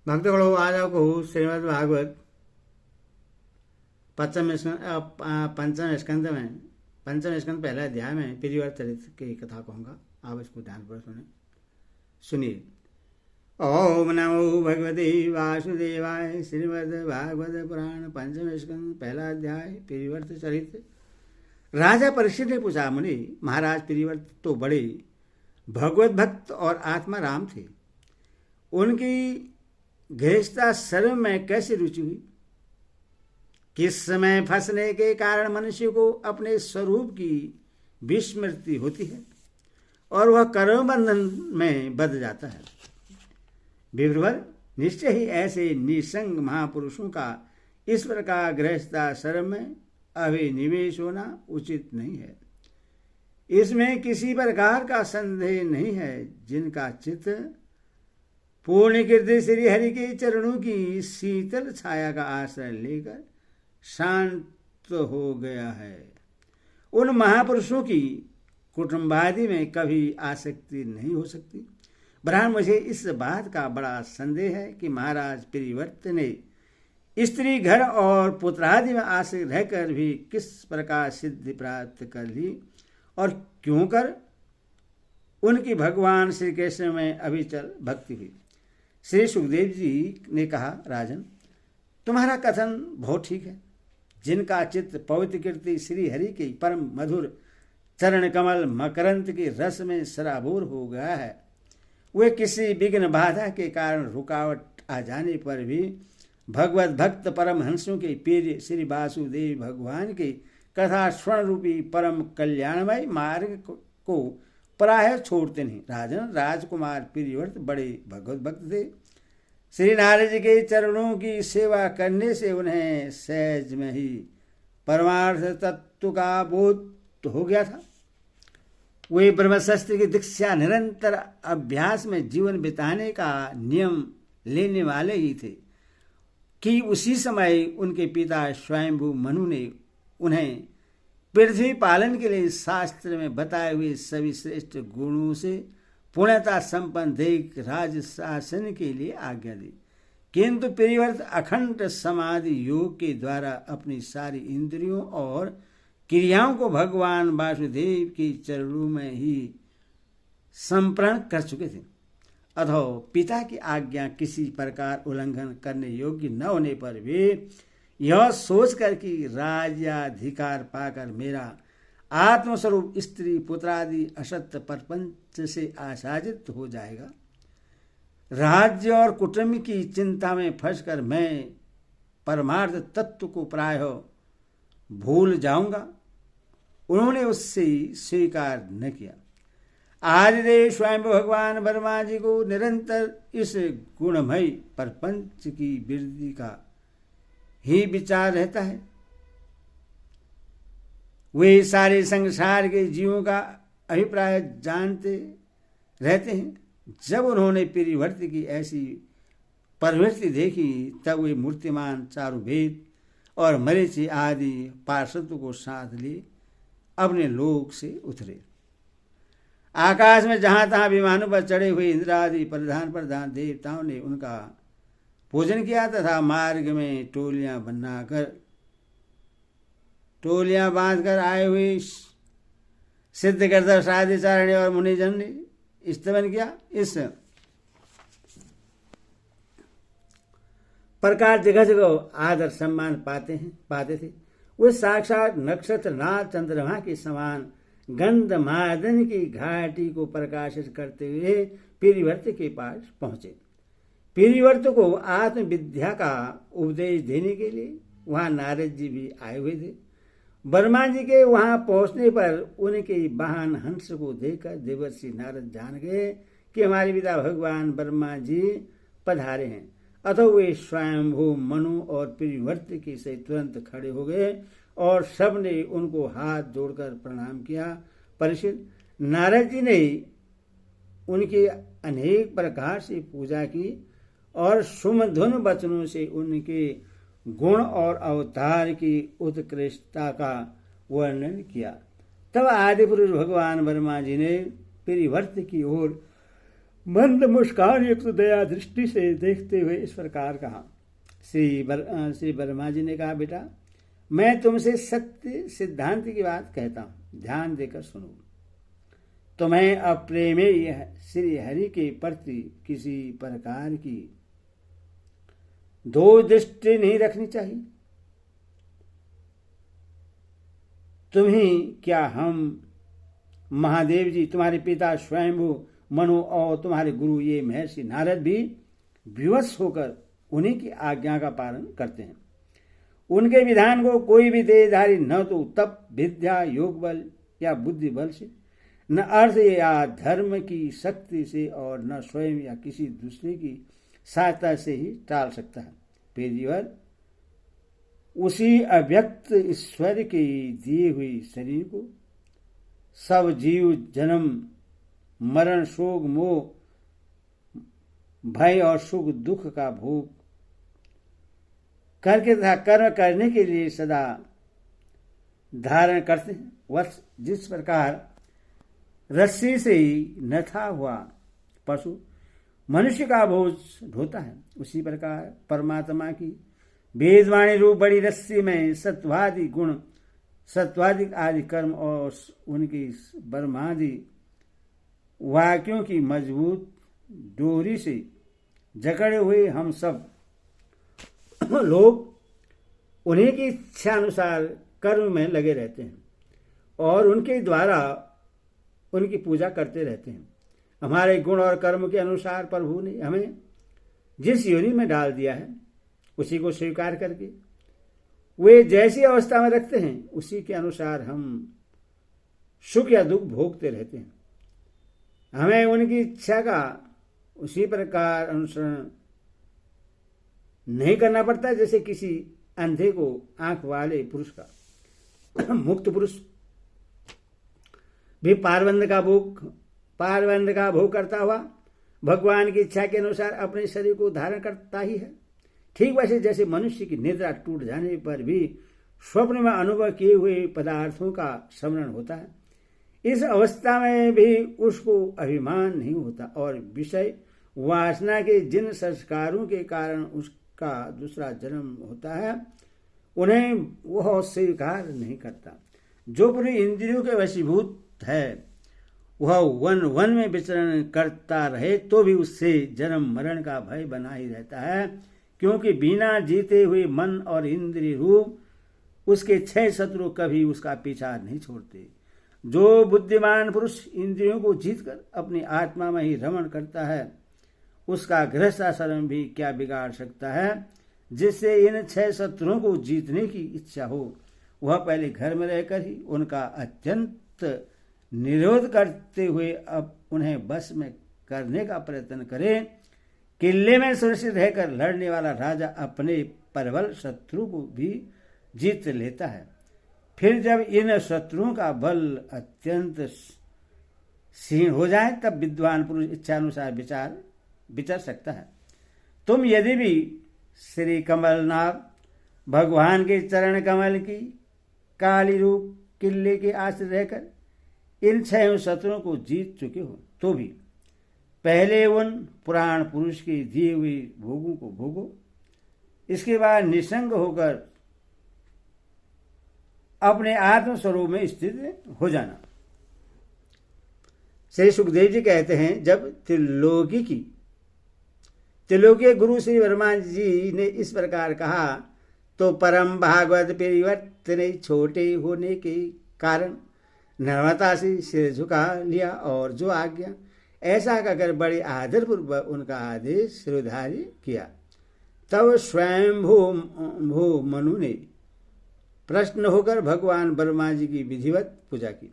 भक्तगणों, आज आपको श्रीमद् भागवत पंचम स्कंद में पंचम स्कंद पहला अध्याय में पिरिवर्त चरित्र की कथा कहूँगा। आप इसको ध्यानपूर्वक सुनिए। ओम नमो भगवते वासुदेवाय। श्रीमद् भागवत पुराण पंचम स्कंद पहला अध्याय पिरिवर्त चरित्र। राजा परीक्षित ने पूछा, मुनि महाराज, पिरिवर्त तो बड़े भगवत भक्त और आत्मा राम थे, उनकी गृहस्था शर्म में कैसे रुचि हुई? किस समय फंसने के कारण मनुष्य को अपने स्वरूप की विस्मृति होती है और वह कर्म बंधन में बंध जाता है? विप्रवर, निश्चय ही ऐसे निसंग महापुरुषों का इस प्रकार गृहस्था शर्म में अभिनिवेश होना उचित नहीं है। इसमें किसी प्रकार का संदेह नहीं है। जिनका चित्त पूर्ण कीर्ति श्री हरि के चरणों की शीतल छाया का आश्रय लेकर शांत हो गया है, उन महापुरुषों की कुटुंबादि में कभी आसक्ति नहीं हो सकती। ब्राह्मण, मुझे इस बात का बड़ा संदेह है कि महाराज पिरिवर्त ने स्त्री घर और पुत्रादि में आश्रित रहकर भी किस प्रकार सिद्धि प्राप्त कर ली और क्यों कर उनकी भगवान श्री कृष्ण में अविचल भक्ति हुई। श्री सुखदेव जी ने कहा, राजन, तुम्हारा कथन बहुत ठीक है। जिनका चित्त पवित्र कीर्ति श्री हरि के परम मधुर चरण कमल मकरंद के रस में सराबोर हो गया है, वे किसी विघ्न बाधा के कारण रुकावट आ जाने पर भी भगवत भक्त परमहंसों के प्रिय श्री वासुदेव भगवान के कथा स्वर्ण रूपी परम कल्याणमय मार्ग को प्राय छोड़ते नहीं। राजन, राजकुमार पिरिवर्त बड़े भगवत भक्त थे। श्री नारद जी के चरणों की सेवा करने से उन्हें सहज में ही परमार्थ तत्व का बोध हो गया था। वे ब्रह्मशास्त्र की दीक्षा निरंतर अभ्यास में जीवन बिताने का नियम लेने वाले ही थे कि उसी समय उनके पिता स्वयंभू मनु ने उन्हें पृथ्वी पालन के लिए शास्त्र में बताए हुए सभी श्रेष्ठ गुणों से पूर्णता संपन्न देख राज शासन के लिए आज्ञा दी। किंतु पिरिवर्त अखंड समाधि योग के द्वारा अपनी सारी इंद्रियों और क्रियाओं को भगवान वासुदेव के चरणों में ही संप्रण कर चुके थे। अथवा पिता की आज्ञा किसी प्रकार उल्लंघन करने योग्य न होने पर भी यह सोचकर कि राज्याधिकार पाकर मेरा आत्मस्वरूप स्त्री पुत्रादि असत्य प्रपंच से आसादित हो जाएगा, राज्य और कुटुंब की चिंता में फंसकर मैं परमार्थ तत्व को प्राय भूल जाऊंगा, उन्होंने उससे स्वीकार न किया। आदिदेव स्वयं भगवान वर्मा जी को निरंतर इस गुणमय प्रपंच की वृद्धि का ही विचार रहता है। वे सारे संसार के जीवों का अभिप्राय जानते रहते हैं। जब उन्होंने पिरिवर्त की ऐसी प्रवृत्ति देखी, तब वे मूर्तिमान चारुवेद और मरीचि आदि पार्षदों को साथ लिए अपने लोक से उतरे। आकाश में जहां तहां विमानों पर चढ़े हुए इंद्र आदि प्रधान देवताओं ने उनका पूजन किया तथा मार्ग में टोलियां बांधकर आए हुए सिद्ध गर्दभ साधिचारण्य और मुनिजन ने स्तवन किया। इस प्रकार जगह जगह आदर सम्मान पाते थे। वे साक्षात नक्षत्र नाथ चंद्रमा के समान गंधमादन की घाटी को प्रकाशित करते हुए पिरिवर्त के पास पहुंचे। पिरिवर्त को आत्मविद्या का उपदेश देने के लिए वहां नारद जी भी आए हुए थे। वर्मा जी के वहां पहुंचने पर उनके वाहन हंस को देखकर देवर्षि नारद जान गए कि हमारे पिता भगवान वर्मा जी पधारे हैं। अतः वे स्वयंभू मनु और पिरिवर्त के से तुरंत खड़े हो गए और सबने उनको हाथ जोड़कर प्रणाम किया। परीक्षित, नारद जी ने उनकी अनेक प्रकार से पूजा की और सुमधुर वचनों से उनके गुण और अवतार की उत्कृष्टता का वर्णन किया। तब आदिपुरुष भगवान वर्मा जी ने पिरिवर्त की ओर मंद मुस्कान युक्त दया दृष्टि से देखते हुए इस प्रकार कहा। श्री ब्रह्मा जी ने कहा, बेटा मैं तुमसे सत्य सिद्धांत की बात कहता हूं, ध्यान देकर सुनो। तुम्हें अप्रेमेय श्री हरि के प्रति किसी प्रकार की दो दृष्टि नहीं रखनी चाहिए। तुम्हें क्या हम महादेव जी, तुम्हारे पिता स्वयंभू मनु और तुम्हारे गुरु ये महर्षि नारद भी विवश होकर उन्हीं की आज्ञा का पालन करते हैं। उनके विधान को कोई भी देहधारी न तो तप, विद्या, योग बल या बुद्धि बल से, न अर्थ या धर्म की शक्ति से और न स्वयं या किसी दूसरे की सहायता से ही टाल सकता है। पेरिवर उसी अव्यक्त ईश्वर के दिए हुए शरीर को सब जीव जन्म मरण, शोक, मोह, भय और सुख दुख का भोग करके तथा कर्म करने के लिए सदा धारण करते हैं। वह जिस प्रकार रस्सी से ही नथा हुआ पशु मनुष्य का बोझ ढोता है, उसी प्रकार परमात्मा की वेदवाणी रूप बड़ी रस्सी में सत्वादि गुण, सत्वादिक आदि कर्म और उनकी ब्रह्मादि वाक्यों की मजबूत डोरी से जकड़े हुए हम सब लोग उन्हीं की इच्छा अनुसार कर्म में लगे रहते हैं और उनके द्वारा उनकी पूजा करते रहते हैं। हमारे गुण और कर्म के अनुसार प्रभु ने हमें जिस योनि में डाल दिया है उसी को स्वीकार करके वे जैसी अवस्था में रखते हैं उसी के अनुसार हम सुख या दुख भोगते रहते हैं। हमें उनकी इच्छा का उसी प्रकार अनुसरण नहीं करना पड़ता जैसे किसी अंधे को आंख वाले पुरुष का। मुक्त पुरुष भी पारबंध का भोग करता हुआ भगवान की इच्छा के अनुसार अपने शरीर को धारण करता ही है। ठीक वैसे जैसे मनुष्य की निद्रा टूट जाने पर भी स्वप्न में अनुभव किए हुए पदार्थों का स्मरण होता है, इस अवस्था में भी उसको अभिमान नहीं होता और विषय वासना के जिन संस्कारों के कारण उसका दूसरा जन्म होता है उन्हें वह स्वीकार नहीं करता। जो पुरुष इंद्रियों के वशीभूत है वह वन में विचरण करता रहे तो भी उससे जन्म मरण का भय बना ही रहता है, क्योंकि बिना जीते हुए मन और इंद्रिय रूप उसके 6 शत्रु कभी उसका पीछा नहीं छोड़ते। जो बुद्धिमान पुरुष इंद्रियों को जीतकर अपनी आत्मा में ही रमण करता है उसका गृहस्थाश्रम भी क्या बिगाड़ सकता है। जिससे इन 6 शत्रुओं को जीतने की इच्छा हो वह पहले घर में रहकर ही उनका अत्यंत निरोध करते हुए अब उन्हें बस में करने का प्रयत्न करे। किले में सुरक्षित रहकर लड़ने वाला राजा अपने प्रबल शत्रु को भी जीत लेता है। फिर जब इन शत्रुओं का बल अत्यंत क्षीण हो जाए तब विद्वान पुरुष इच्छानुसार विचर सकता है। तुम यदि भी श्री कमलनाथ भगवान के चरण कमल की काली रूप किले के आश्रय रहकर इन 6 शत्रुओं को जीत चुके हो तो भी पहले उन पुराण पुरुष के दिए हुए भोगों को भोगो, इसके बाद निसंग होकर अपने आत्म स्वरूप में स्थित हो जाना। श्री सुखदेव जी कहते हैं, जब त्रिलोकी गुरु श्री वर्मा जी ने इस प्रकार कहा तो परम भागवत परिवर्तन छोटे होने के कारण नर्मता से सिर झुका लिया और जो आज्ञा ऐसा कहकर बड़े आदरपूर्वक उनका आदेश शिरोधार्य किया। तब स्वयं भू मनु ने प्रश्न होकर भगवान ब्रह्मा जी की विधिवत पूजा की।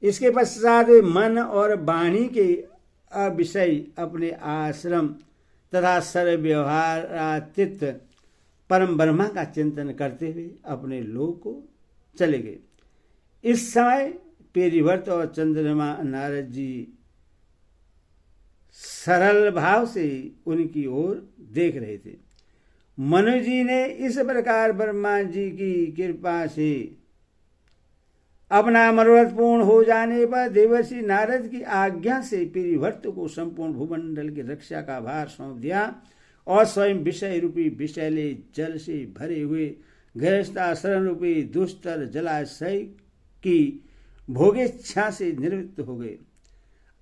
इसके पश्चात मन और वाणी के अविषय अपने आश्रम तथा सर्व व्यवहारातीत परम ब्रह्मा का चिंतन करते हुए अपने लोक को चले गए। इस समय पेरिवर्त और चंद्रमा नारद जी सरल भाव से उनकी ओर देख रहे थे। मनु जी ने इस प्रकार ब्रह्मा जी की कृपा से अपना मनोरथ पूर्ण हो जाने पर देवर्षि नारद की आज्ञा से पिरिवर्त को संपूर्ण भूमंडल की रक्षा का भार सौंप दिया और स्वयं विषय रूपी विषैले जल से भरे हुए गृहस्थाश्रम रूपी दुस्तर जलाशय की भोगेच्छा से निवृत्त हो गए।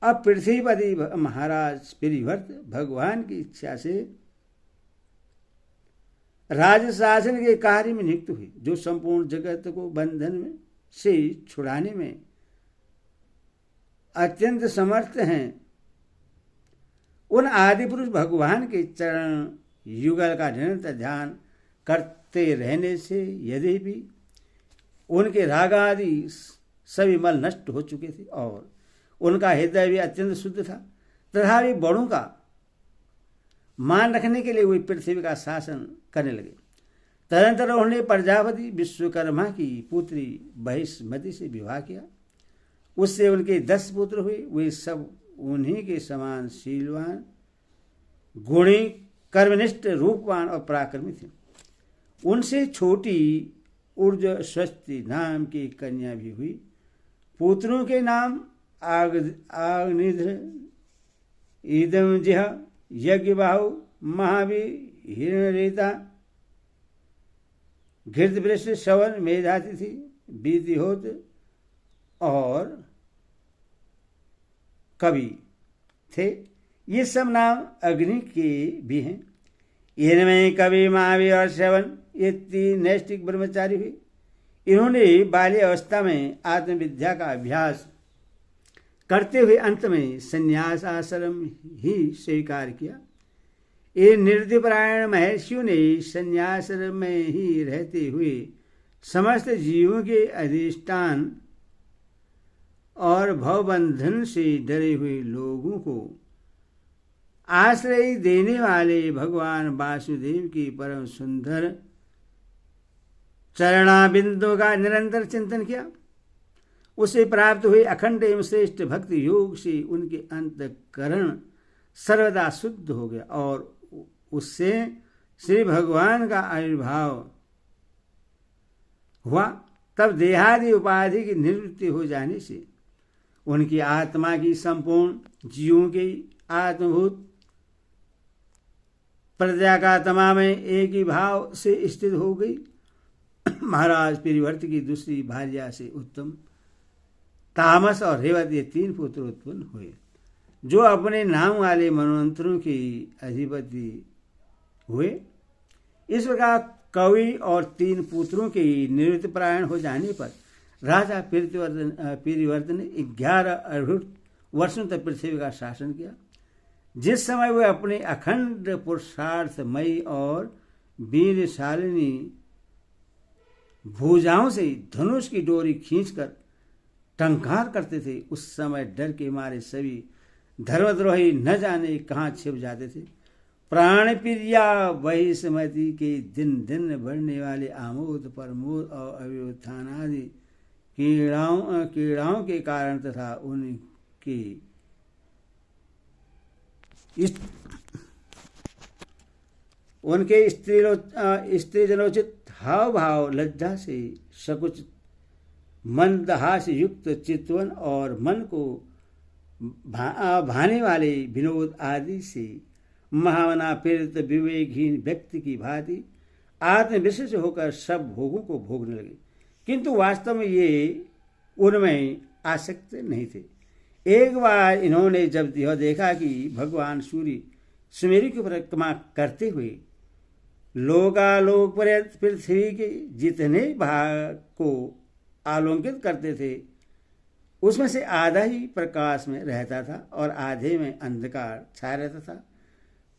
अब पृथ्वीपति महाराज पिरिवर्त भगवान की इच्छा से राज शासन के कार्य में नियुक्त हुए, जो संपूर्ण जगत को बंधन में से छुड़ाने में अत्यंत समर्थ हैं। उन आदि पुरुष भगवान के चरण युगल का निरंतर ध्यान करते रहने से यदि भी उनके राग आदि सभी मल नष्ट हो चुके थे और उनका हृदय भी अत्यंत शुद्ध था, तथापि बड़ों का मान रखने के लिए वे पृथ्वी का शासन करने लगे। तदनंतर उन्होंने प्रजापति विश्वकर्मा की पुत्री बहिष्मति से विवाह किया। उससे उनके 10 पुत्र हुए। वे सब उन्हीं के समान शीलवान, गुणी, कर्मनिष्ठ, रूपवान और पराक्रमी थे। उनसे छोटी ऊर्जस्वस्ति नाम की कन्या भी हुई। पुत्रों के नाम आग्निध्र, ईदमजिह, यज्ञबाहु, महावीर, हिरण्यरेता, घृतवृष्ट, श्रवण, मेधातिथि, विधिहोत्र और कवि थे। ये सब नाम अग्नि के भी हैं। इनमें कवि, महावीर और श्रवण ये 3 नैष्ठिक ब्रह्मचारी हुए। इन्होंने बाल्य अवस्था में आत्मविद्या का अभ्यास करते हुए अंत में संन्यास आश्रम ही स्वीकार किया। ये निर्दयपरायण महर्षियों ने संन्यासाश्रम में ही रहते हुए समस्त जीवों के अधिष्ठान और भवबंधन से डरे हुए लोगों को आश्रय देने वाले भगवान वासुदेव की परम सुंदर चरणाबिंदों का निरंतर चिंतन किया। उसे प्राप्त हुए अखंड एवं श्रेष्ठ भक्ति योग से उनके अंतःकरण सर्वदा शुद्ध हो गया और उससे श्री भगवान का आविर्भाव हुआ। तब देहादि उपाधि की निवृत्ति हो जाने से उनकी आत्मा की संपूर्ण जीवों की आत्मभूत प्रजा का तमा में एक ही भाव से स्थित हो गई। महाराज पिरिवर्त की दूसरी भार्या से उत्तम, तामस और रेवत ये 3 पुत्र उत्पन्न हुए, जो अपने नाम वाले मनवंतरों के अधिपति हुए। इस प्रकार कवि और 3 पुत्रों के निवृत्त प्रायण हो जाने पर राजा पिरिवर्त ने 11 अद्भुत वर्षों तक पृथ्वी का शासन किया। जिस समय वे अपने अखंड पुरुषार्थमयी और वीरशालिनी भुजाओं से धनुष की डोरी खींचकर टंकार करते थे, उस समय डर के मारे सभी धर्मद्रोही न जाने कहाँ छिप जाते थे। प्राण प्रिया बहिष्मति के दिन दिन बढ़ने वाले आमोद, प्रमोद और अव्युत्थान आदि कीड़ाओं के कारण तथा उनके स्त्रीजनोचित हाव भाव, लज्जा से सकुच मंदहास युक्त चितवन और मन को भाने वाले विनोद आदि से महामना प्रेरित विवेकहीन व्यक्ति की भांति आत्मविशेष होकर सब भोगों को भोगने लगे, किंतु वास्तव में ये उनमें आसक्त नहीं थे। एक बार इन्होंने जब यह देखा कि भगवान सूर्य सुमेरु की परिक्रमा करते हुए लोकालोक पर्यंत पृथ्वी के जितने भाग को आलोकित करते थे, उसमें से आधा ही प्रकाश में रहता था और आधे में अंधकार छाया रहता था,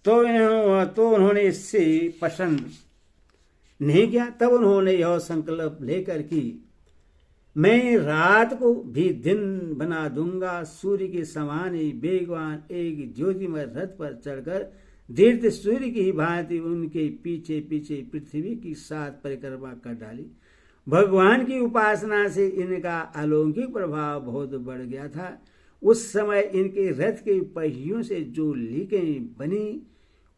तो उन्होंने इससे पसंद नहीं किया। तब उन्होंने यह संकल्प लेकर कि मैं रात को भी दिन बना दूंगा, सूर्य के समान ही वेगवान एक ज्योतिमय रथ पर चढ़कर दीर्घ सूर्य की भांति उनके पीछे पीछे पृथ्वी की 7 परिक्रमा कर डाली। भगवान की उपासना से इनका अलौकिक प्रभाव बहुत बढ़ गया था। उस समय इनके रथ के पहियों से जो लीकें बनी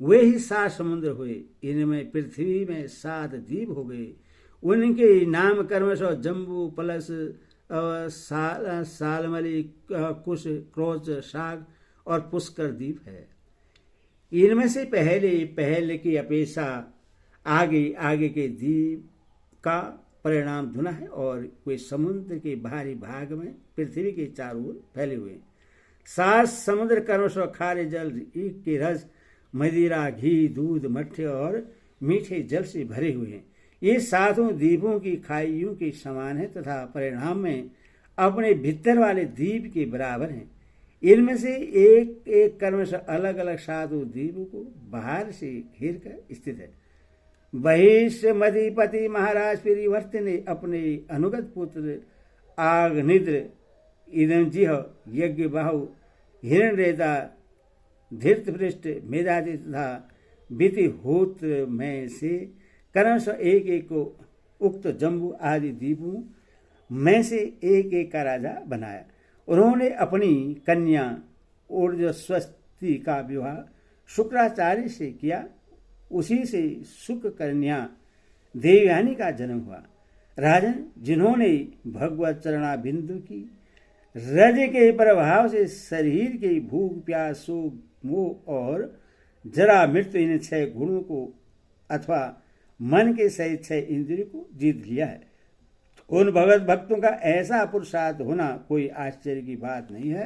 वे ही 7 समुद्र हुए। इनमें पृथ्वी में 7 द्वीप हो गए। उनके नाम कर्मश जम्बू, पलस, सालमली, कुश, क्रोच, शाग और पुष्कर द्वीप है। इनमें से पहले की अपेक्षा आगे के द्वीप का परिणाम धुना है और वे समुद्र के बाहरी भाग में पृथ्वी के चारों ओर फैले हुए हैं। 7 समुद्र क्रमश खारे जल, ईख के रस, मदिरा, घी, दूध, मट्ठे और मीठे जल से भरे हुए हैं। ये 7 द्वीपों की खाइयों के समान है तथा परिणाम में अपने भीतर वाले द्वीप के बराबर हैं। इनमें से एक एक क्रमश अलग अलग 7 द्वीपों को बाहर से घेर कर स्थित है। बहिष्मधिपति महाराज प्रियव्रत ने अपने अनुगत पुत्र आग्निद्र, इदमजिह, यज्ञबाहु, हिरण्यरेता, धृतपृष्ठ, मेधाति तथा वितिहोत्र में से क्रमश एक एक को उक्त जम्बू आदि द्वीपों में से एक एक का राजा बनाया। उन्होंने अपनी कन्या ऊर्जस्वती का विवाह शुक्राचार्य से किया। उसी से शुक्र कन्या देवयानी का जन्म हुआ। राजन, जिन्होंने भगवत चरणाबिंदु की रज के प्रभाव से शरीर के भूख, प्यास, शोक, मोह और जरा मृत्यु इन 6 गुणों को अथवा मन के सहित 6 इंद्रियों को जीत लिया है, उन भगवत भक्तों का ऐसा पुरुषार्थ होना कोई आश्चर्य की बात नहीं है,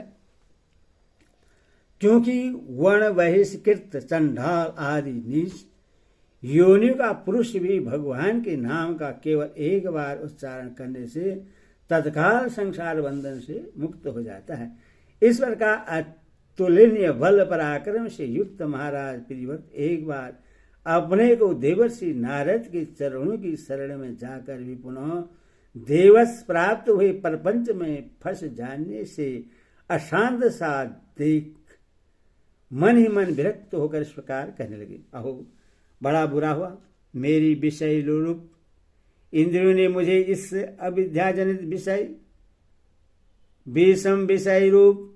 क्योंकि वर्ण, बहिष्कृत, चंडाल आदि नीच योनियों का पुरुष भी भगवान के नाम का केवल एक बार उच्चारण करने से तत्काल संसार बंधन से मुक्त हो जाता है। इस प्रकार अतुलनीय बल पराक्रम से युक्त महाराज प्रियव्रत एक बार अपने को देवर्षि नारद के चरणों की शरण में जाकर भी पुनः देवस प्राप्त हुए प्रपंच में फंस जाने से अशांत सा देख मन ही मन विरक्त होकर इस प्रकार कहने लगे, अहो बड़ा बुरा हुआ, मेरी विषय लोलुप इंद्रियों ने मुझे इस अविद्याजनित विषय विषम विषय रूप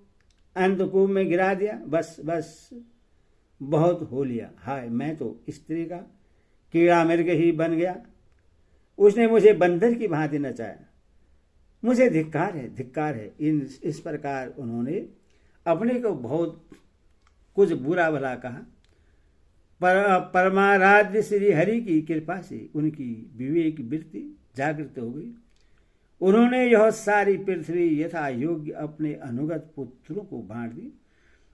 अंधकूप में गिरा दिया। बस बहुत हो लिया। हाय, मैं तो स्त्री का कीड़ा मृग ही बन गया। उसने मुझे बंदर की भांति नचाया। मुझे धिक्कार है। इस प्रकार उन्होंने अपने को बहुत कुछ बुरा भला कहा। परमाराध्य श्री हरि की कृपा से उनकी विवेक वृत्ति जागृत हो गई। उन्होंने यह सारी पृथ्वी यथा योग्य अपने अनुगत पुत्रों को बांट दी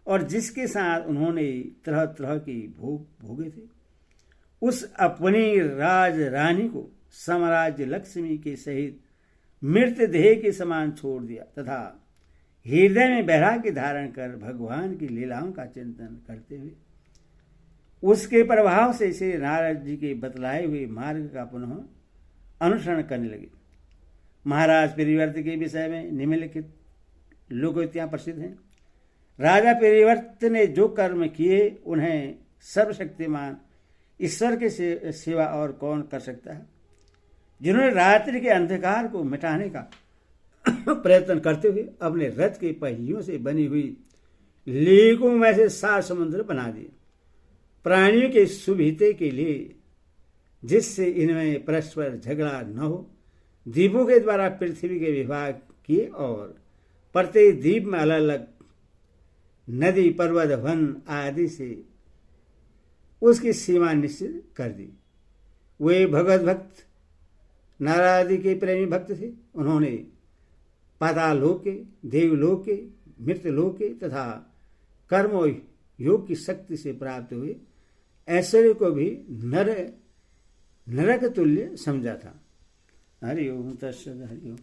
और जिसके साथ उन्होंने तरह तरह के भोग भोगे थे, उस अपनी राज रानी को साम्राज्य लक्ष्मी के सहित मृत देह के समान छोड़ दिया तथा हृदय में वैराग्य धारण कर भगवान की लीलाओं का चिंतन करते हुए उसके प्रभाव से श्री नारद जी के बतलाए हुए मार्ग का पुनः अनुसरण करने लगे। महाराज प्रियव्रत के विषय में निम्नलिखित लोकोक्तियां प्रसिद्ध हैं। राजा प्रियव्रत ने जो कर्म किए उन्हें सर्वशक्तिमान ईश्वर के सिवा और कौन कर सकता है। जिन्होंने रात्रि के अंधकार को मिटाने का प्रयत्न करते हुए अपने रथ के पहियों से बनी हुई लीकों में से 7 समुद्र बना दिए, प्राणियों के सुविहिते के लिए, जिससे इनमें परस्पर झगड़ा न हो, द्वीपों के द्वारा पृथ्वी के विभाग किए और प्रत्येक द्वीप में अलग अलग नदी, पर्वत, वन आदि से उसकी सीमा निश्चित कर दी। वे भगवत भक्त नारादि के प्रेमी भक्त थे। उन्होंने पातालोक के, देवलोक के, मृतलोक के तथा कर्म योग की शक्ति से प्राप्त हुए ऐश्वर्य को भी नरक तुल्य समझा था। हरि ओम तत्सत। हरि ओम।